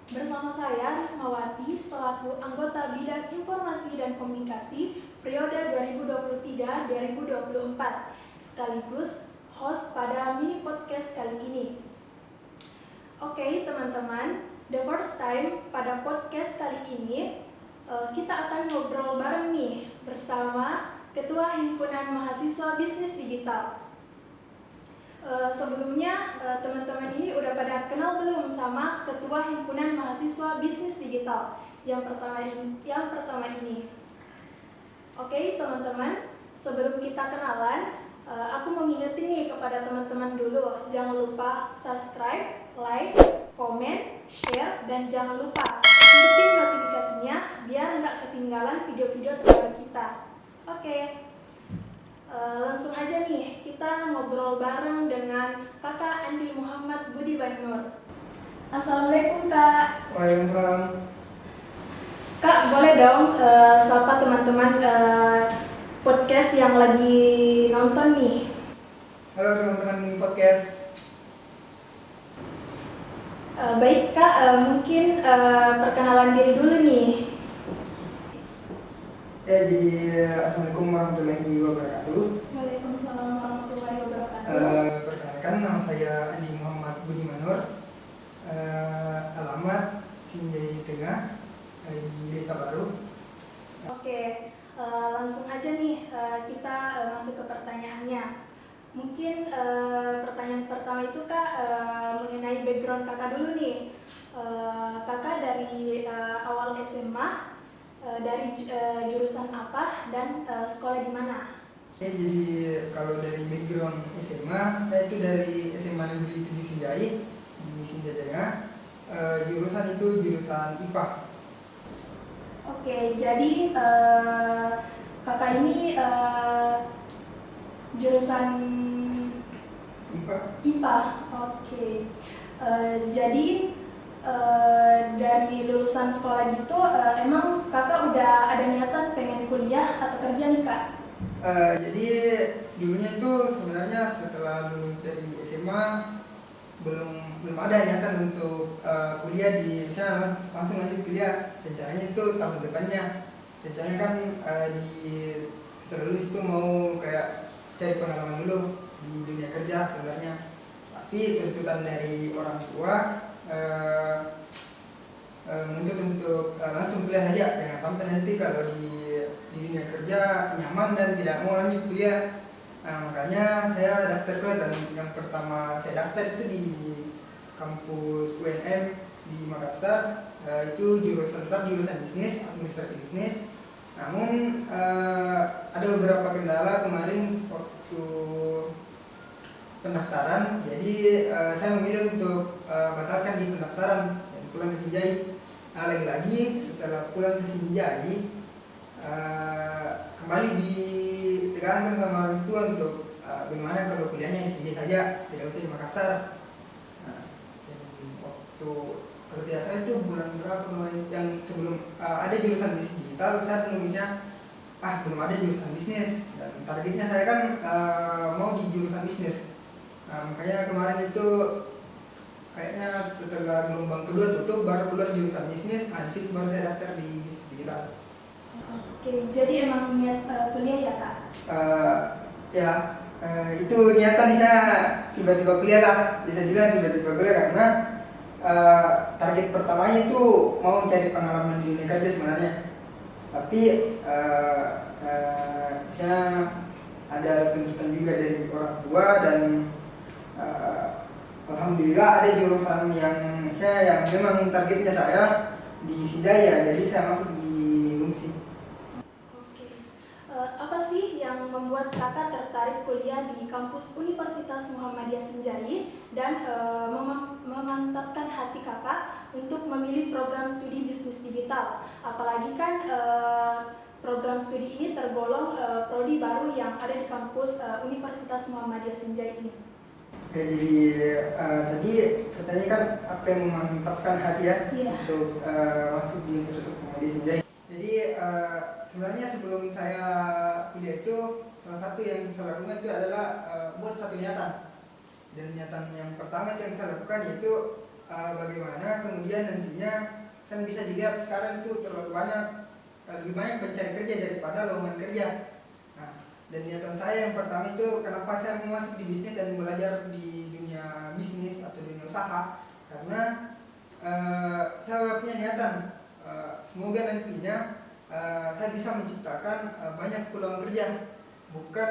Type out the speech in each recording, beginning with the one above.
Bersama saya Rismawati selaku anggota Bidang Informasi dan Komunikasi periode 2023-2024 sekaligus host pada mini podcast kali ini. Oke teman-teman, the first time pada podcast kali ini kita akan ngobrol bareng nih bersama Ketua Himpunan Mahasiswa Bisnis Digital. Sebelumnya teman-teman ini udah pada kenal belum sama Ketua Himpunan Mahasiswa Bisnis Digital yang pertama ini? Oke teman-teman, sebelum kita kenalan, aku mau ngingetin nih kepada teman-teman dulu, jangan lupa subscribe, like, komen, share, dan jangan lupa hidupin notifikasinya biar nggak ketinggalan video-video terbaru kita. Oke. Langsung aja nih, kita ngobrol bareng dengan Kakak Andi Muhammad Budiman Nur. Assalamualaikum Kak. Waalaikumsalam. Kak, boleh dong sapa teman-teman podcast yang lagi nonton nih. Halo teman-teman ini podcast. Baik Kak, mungkin perkenalan diri dulu nih. Jadi Assalamualaikum warahmatullahi wabarakatuh. Waalaikumsalam warahmatullahi wabarakatuh. Perkenalkan, nama saya Andi Muhammad Budiman Nur. Alamat Sinjai Tengah di Desa Baru. Oke, langsung aja nih kita masuk ke pertanyaannya. Mungkin pertanyaan pertama itu Kak mengenai background Kakak dulu nih. Kakak dari awal SMA dari jurusan apa dan sekolah di mana? Jadi kalau dari background SMA, saya itu dari SMA Negeri 7 Sinjai di Sinjai Tengah. Jurusan itu jurusan IPA. Oke, jadi Kakak ini jurusan IPA. Oke. Jadi dari lulusan sekolah gitu, emang Kakak udah ada niatan pengen kuliah atau kerja nih Kak? Jadi dulunya itu sebenarnya setelah lulus dari SMA belum ada niatan untuk kuliah di sana, langsung lanjut kuliah. Rencananya itu tahun depannya. Rencananya kan setelah lulus itu mau kayak cari pengalaman dulu di dunia kerja sebenarnya. Tapi tuntutan dari orang tua menuntut untuk langsung kuliah aja, jangan sampai nanti kalau di dunia kerja nyaman dan tidak mau lanjut kuliah. Makanya saya daftar kuliah, dan yang pertama saya daftar itu di kampus UNM di Makassar. Itu tetap jurusan bisnis, administrasi bisnis. Namun ada beberapa kendala kemarin waktu pendaftaran, jadi saya memilih untuk batalkan di pendaftaran dan pulang ke Sinjai. Lagi-lagi setelah pulang ke Sinjai, kembali ditegaskan sama orang tua untuk bagaimana kalau kuliahnya di Sinjai saja, tidak usah di Makassar. Dan waktu kalau tidak salah itu bulan berapa kemarin, yang sebelum ada jurusan bisnis digital, saya penulisnya belum ada jurusan bisnis, dan targetnya saya kan mau di jurusan bisnis. Makanya kemarin itu kayaknya setelah gelombang kedua tutup baru keluar jurusan bisnis. Di situ baru saya daftar di bisnis digital. Oke, jadi emang niat kuliah ya Kak? Itu niatan saya tiba-tiba kuliah lah, bisa juga tiba-tiba kuliah karena target pertamanya itu mau cari pengalaman di dunia kerja sebenarnya. Tapi saya ada tuntutan juga dari orang tua, dan alhamdulillah ada jurusan yang memang targetnya saya di Sinjai, jadi saya masuk di UNSI. Oke. Apa sih yang membuat Kakak tertarik kuliah di kampus Universitas Muhammadiyah Sinjai dan memantapkan hati Kakak untuk memilih program studi bisnis digital? Apalagi kan program studi ini tergolong prodi baru yang ada di kampus Universitas Muhammadiyah Sinjai ini. Jadi tadi pertanyaan kan apa yang memantapkan hati ya untuk masuk di Universitas Muhammadiyah Sinjai. Jadi sebenarnya sebelum saya kuliah itu, salah satu yang saya lakukan itu adalah buat satu niatan. Dan niatan yang pertama yang saya lakukan yaitu bagaimana kemudian nantinya kan bisa dilihat sekarang itu terlalu banyak, lebih banyak pencari kerja daripada lowongan kerja. Nah, dan niatan saya yang pertama itu kenapa saya mau masuk di bisnis dan belajar di dunia bisnis atau dunia usaha, karena saya punya niatan semoga nantinya saya bisa menciptakan banyak peluang kerja, bukan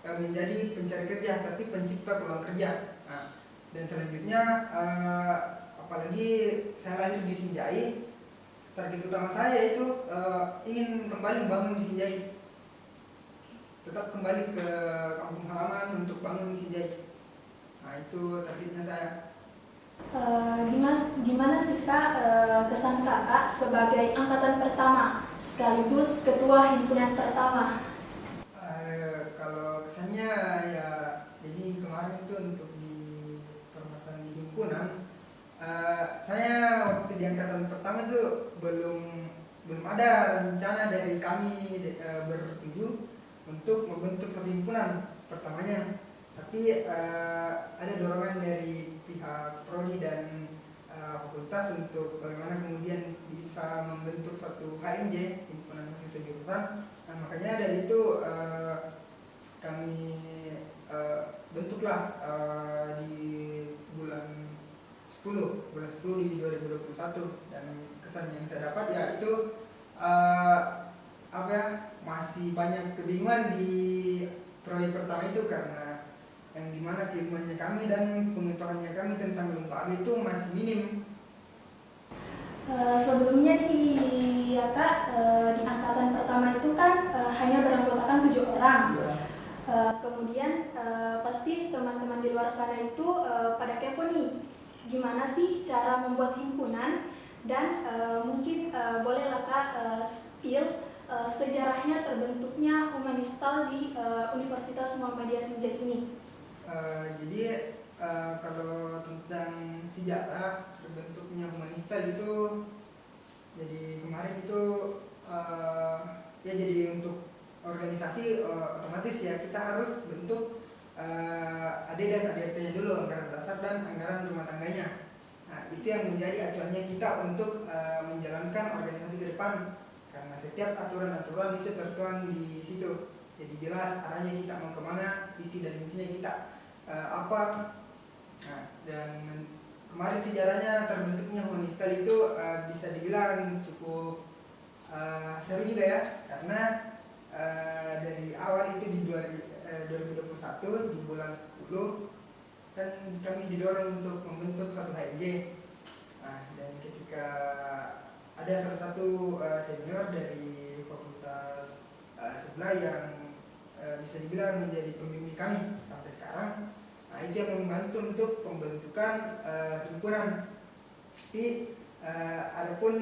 menjadi pencari kerja tapi pencipta peluang kerja. Nah, dan selanjutnya apalagi saya lahir di Sinjai, target utama saya itu ingin kembali bangun di Sinjai, tetap kembali ke kampung halaman untuk bangun di Sinjai. Nah, itu targetnya saya. Gimana sih Kak kesan Kakak sebagai angkatan pertama sekaligus ketua himpunan pertama? Kalau kesannya ya, jadi kemarin itu untuk di permasalahan di himpunan, saya waktu di angkatan pertama itu belum ada rencana dari kami bertujuh untuk membentuk satu himpunan pertamanya, tapi ada dorongan dari pihak prodi dan fakultas untuk bagaimana kemudian bisa membentuk suatu HMJ, himpunan mahasiswa jurusan. Nah, makanya dari itu kami bentuklah di bulan 10 di 2021, dan kesan yang saya dapat ya itu masih banyak kebingungan di prodi pertama itu, karena yang dimana keilmuannya kami dan pengetahuannya kami tentang lembaga itu masih minim. Sebelumnya ya Kak, di angkatan pertama itu kan hanya beranggotakan 7 orang. Kemudian pasti teman-teman di luar sana itu pada kepo nih, gimana sih cara membuat himpunan, dan mungkin bolehlah Kak spill sejarahnya terbentuknya Humanistal di Universitas Muhammadiyah Sinjai ini. Jadi kalau tentang sejarah terbentuknya Humanistal itu, jadi kemarin itu ya jadi untuk organisasi otomatis ya kita harus bentuk AD dan ADRT-nya dulu, anggaran dasar dan anggaran rumah tangganya. Nah, itu yang menjadi acuannya kita untuk menjalankan organisasi ke depan, karena setiap aturan-aturan itu tertuang di situ. Jadi jelas arahnya kita mau kemana, visi dan misinya kita apa. Nah, dan kemarin sejarahnya terbentuknya Humanistal itu bisa dibilang cukup seru juga ya, karena dari awal itu di 2021 di bulan 10 kan kami didorong untuk membentuk suatu HMJ. Nah, dan ketika ada salah satu senior dari fakultas sebelah yang bisa dibilang menjadi pembimbing kami sampai sekarang, nah itu yang membantu untuk pembentukan himpunan. Tapi adapun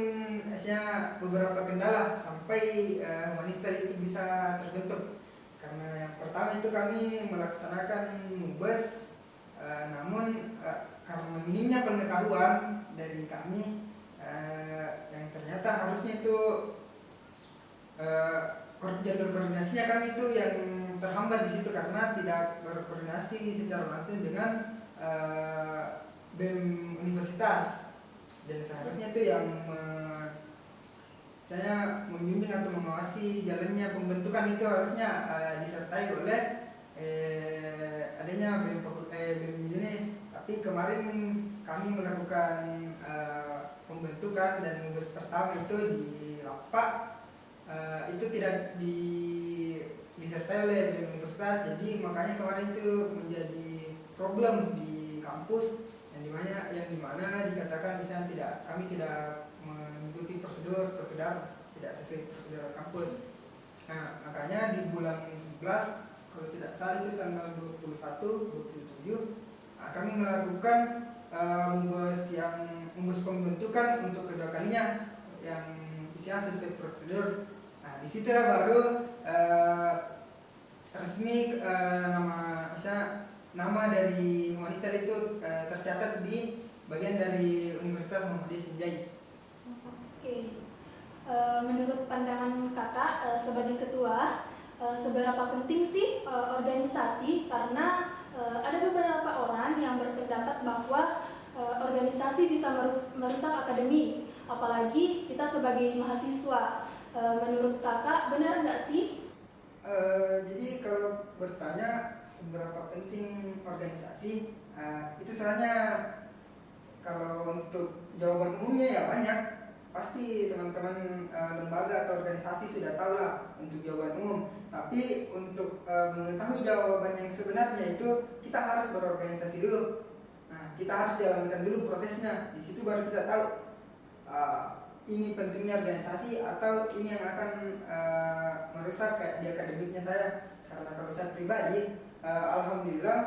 beberapa kendala sampai Humanistal itu bisa terbentuk, karena yang pertama itu kami melaksanakan mubes, namun karena minimnya pengetahuan dari kami, yang ternyata harusnya itu jalur koordinasinya kami itu yang terhambat di situ, karena tidak berkoordinasi secara langsung dengan BEM universitas. Dan seharusnya itu yang saya membimbing atau mengawasi jalannya pembentukan itu harusnya disertai oleh adanya BEM ini. Tapi kemarin kami melakukan pembentukan dan mubes pertama itu di Lapak, itu tidak disertai oleh BEM universitas. Jadi makanya kemarin itu menjadi problem di kampus, yang dimana dikatakan misalnya kami tidak mengikuti prosedur tidak sesuai prosedur kampus. Nah, makanya di bulan 11 kalau tidak salah itu tanggal 27, kami melakukan mubes pembentukan untuk kedua kalinya yang isinya sesuai prosedur. Nah, disitulah baru resmi nama dari Humanistal itu tercatat di bagian dari Universitas Muhammadiyah Sinjai. Oke. Menurut pandangan Kakak sebagai ketua, seberapa penting sih organisasi? Karena ada beberapa orang yang berpendapat bahwa organisasi bisa merusak akademi, apalagi kita sebagai mahasiswa. Menurut kakak benar nggak sih? Jadi kalau bertanya seberapa penting organisasi, itu sebenarnya kalau untuk jawaban umumnya ya banyak. Pasti teman-teman lembaga atau organisasi sudah tahu lah untuk jawaban umum. Tapi untuk mengetahui jawaban yang sebenarnya itu kita harus berorganisasi dulu. Nah, kita harus jalankan dulu prosesnya. Di situ baru kita tahu ini pentingnya organisasi atau ini yang akan merusak kayak di akademiknya saya. Karena kalau saya pribadi, alhamdulillah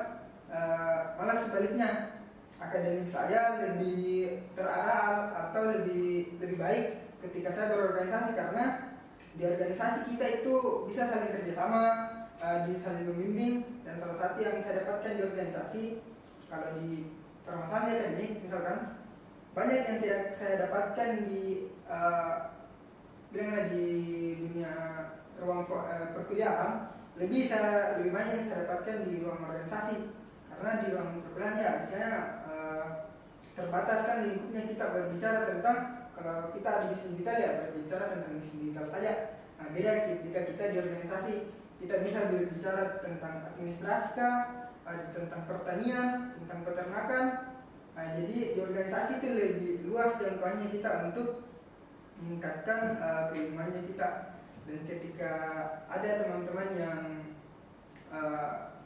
malah sebaliknya, akademik saya lebih terarah atau lebih baik ketika saya berorganisasi, karena di organisasi kita itu bisa saling kerjasama, saling membimbing, dan salah satu yang saya dapatkan di organisasi, kalau di permasalahan di akademik misalkan, banyak yang tidak saya dapatkan di bilanglah di dunia ruang perkuliahan, lebih banyak yang saya dapatkan di ruang organisasi. Karena di ruang perkuliahan ya misalnya terbatas kan lingkupnya, kita berbicara tentang, kalau kita di bisnis digital ya berbicara tentang bisnis digital saja. Nah, beda ketika kita di organisasi, kita bisa berbicara tentang administrasi, tentang pertanian, tentang peternakan. Nah, jadi di organisasi itu lebih luas jangkauannya kita untuk meningkatkan keilmuannya kita. Dan ketika ada teman-teman yang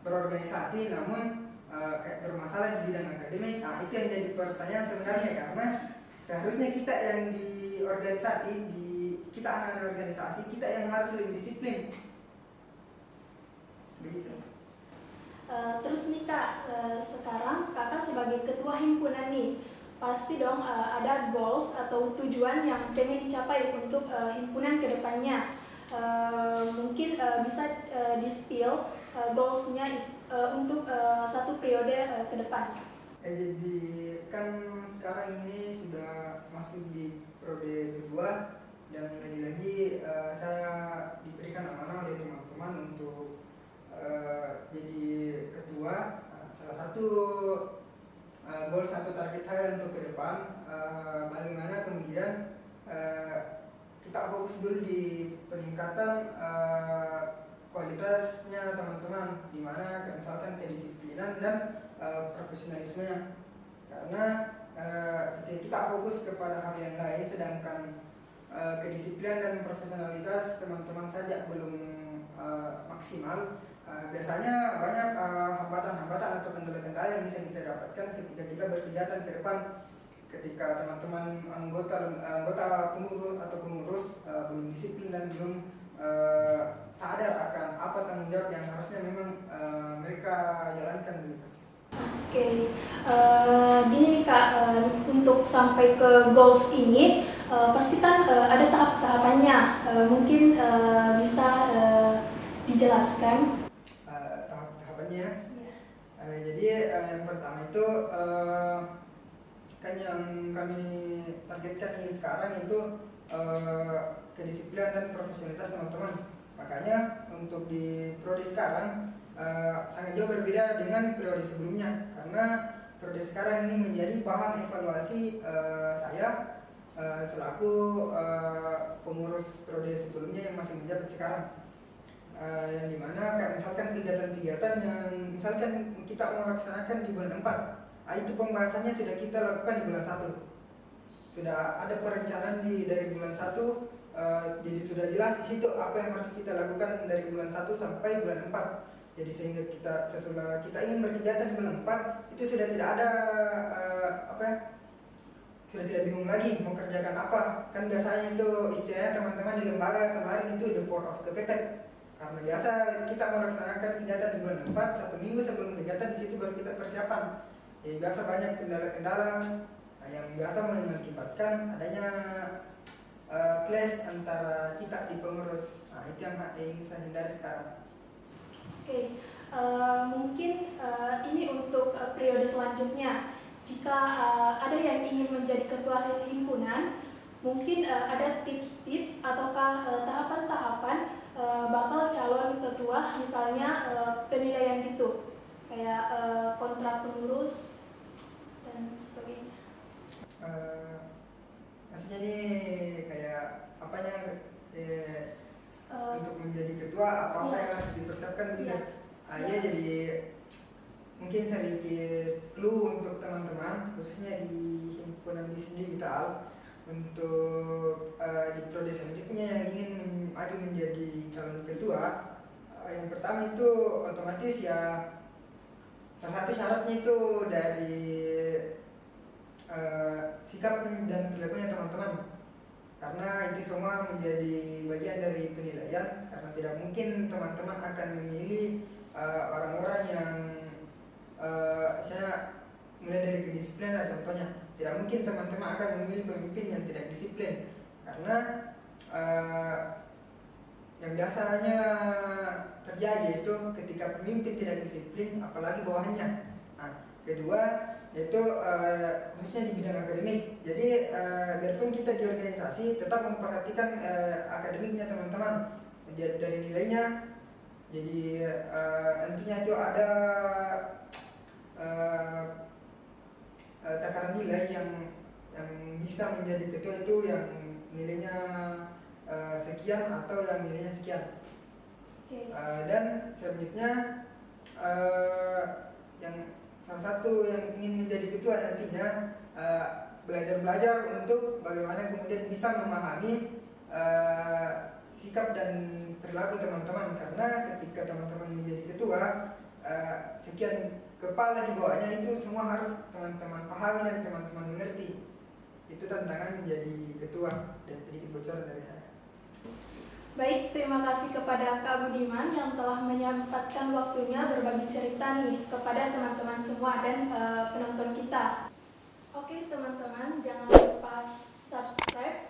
berorganisasi namun kayak bermasalah di bidang akademik, itu yang jadi pertanyaan sebenarnya, karena seharusnya kita yang di organisasi, kita anak-anak organisasi, kita yang harus lebih disiplin. Begitu. Terus nih kak, sekarang kakak sebagai ketua himpunan nih, pasti dong ada goals atau tujuan yang pengen dicapai untuk himpunan kedepannya. Mungkin bisa di-spill goalsnya untuk satu periode ke depan. Jadi kan sekarang ini sudah masuk di periode kedua, dan lagi-lagi saya diberikan amanah oleh teman-teman untuk jadi ketua. Salah satu goal, satu target saya untuk ke depan, bagaimana kemudian kita fokus dulu di peningkatan kualitasnya teman-teman, di mana misalkan kedisiplinan dan profesionalismenya. Karena ketika kita fokus kepada hal yang lain, sedangkan kedisiplinan dan profesionalitas teman-teman saja belum maksimal, biasanya banyak hambatan-hambatan atau kendala-kendala yang bisa kita dapatkan ketika kita berkegiatan ke depan. Ketika teman-teman anggota pengurus atau pengurus belum disiplin dan belum sadar akan apa tanggung jawab yang harusnya memang mereka jalankan gitu. Oke, gini nih kak, untuk sampai ke goals ini pasti kan ada tahap-tahapannya, mungkin bisa dijelaskan? Tahap-tahapannya, jadi yang pertama itu kan yang kami targetkan ini sekarang itu kedisiplinan dan profesionalitas teman-teman. Makanya untuk di periode sekarang sangat jauh berbeda dengan periode sebelumnya, karena periode sekarang ini menjadi bahan evaluasi saya selaku pengurus periode sebelumnya yang masih menjabat sekarang. Yang dimana kayak misalkan kegiatan-kegiatan yang misalkan kita mau laksanakan di bulan 4, itu pembahasannya sudah kita lakukan di bulan 1. Sudah ada perencanaan dari bulan 1, jadi sudah jelas di situ apa yang harus kita lakukan dari bulan 1 sampai bulan 4. Jadi sehingga setelah kita ingin berkegiatan di bulan 4, itu sudah tidak ada sudah tidak bingung lagi mau kerjakan apa. Kan biasanya itu istilahnya teman-teman di lembaga kemarin itu the port of kepepet. Karena biasa kita melaksanakan kegiatan di bulan 4, 1 minggu sebelum kegiatan, di situ baru kita persiapan. Jadi biasa banyak kendala-kendala yang biasa mengakibatkan adanya clash antara kita di pengurus. Itu yang ingin saya hindari sekarang. Oke, mungkin ini untuk periode selanjutnya. Jika ada yang ingin menjadi ketua himpunan, mungkin ada tips-tips ataukah tahapan-tahapan bakal calon ketua, misalnya penilaian gitu, kayak kontrak pengurus dan dan sebagainya. Maksudnya nih kayak apanya untuk menjadi ketua apa Iya. yang harus dipersiapkan gitu. Iya. Ya jadi mungkin sedikit clue untuk teman-teman khususnya di himpunan bisnis digital untuk di prodi selanjutnya yang ingin maju menjadi calon ketua. Yang pertama itu otomatis ya salah satu syaratnya itu dari sikap dan perilakunya teman-teman, karena itu semua menjadi bagian dari penilaian, karena tidak mungkin teman-teman akan memilih orang-orang yang saya mulai dari kedisiplinan contohnya. Tidak mungkin teman-teman akan memilih pemimpin yang tidak disiplin, karena yang biasanya terjadi itu ketika pemimpin tidak disiplin apalagi bawahannya. Nah, kedua yaitu khususnya di bidang akademik. Jadi biarpun kita di organisasi tetap memperhatikan akademiknya teman-teman dari nilainya. Jadi nantinya itu ada takaran nilai yang bisa menjadi ketua itu yang nilainya sekian atau yang nilainya sekian. Okay. Dan selanjutnya yang salah satu yang ingin menjadi ketua nantinya belajar untuk bagaimana kemudian bisa memahami sikap dan perilaku teman-teman, karena ketika teman-teman menjadi ketua sekian kepala di bawahnya itu semua harus teman-teman pahami dan teman-teman mengerti. Itu tantangan menjadi ketua, dan sedikit bocoran dari saya. Baik, terima kasih kepada Kak Budiman yang telah menyempatkan waktunya berbagi cerita nih kepada teman-teman semua dan penonton kita. Oke teman-teman, jangan lupa subscribe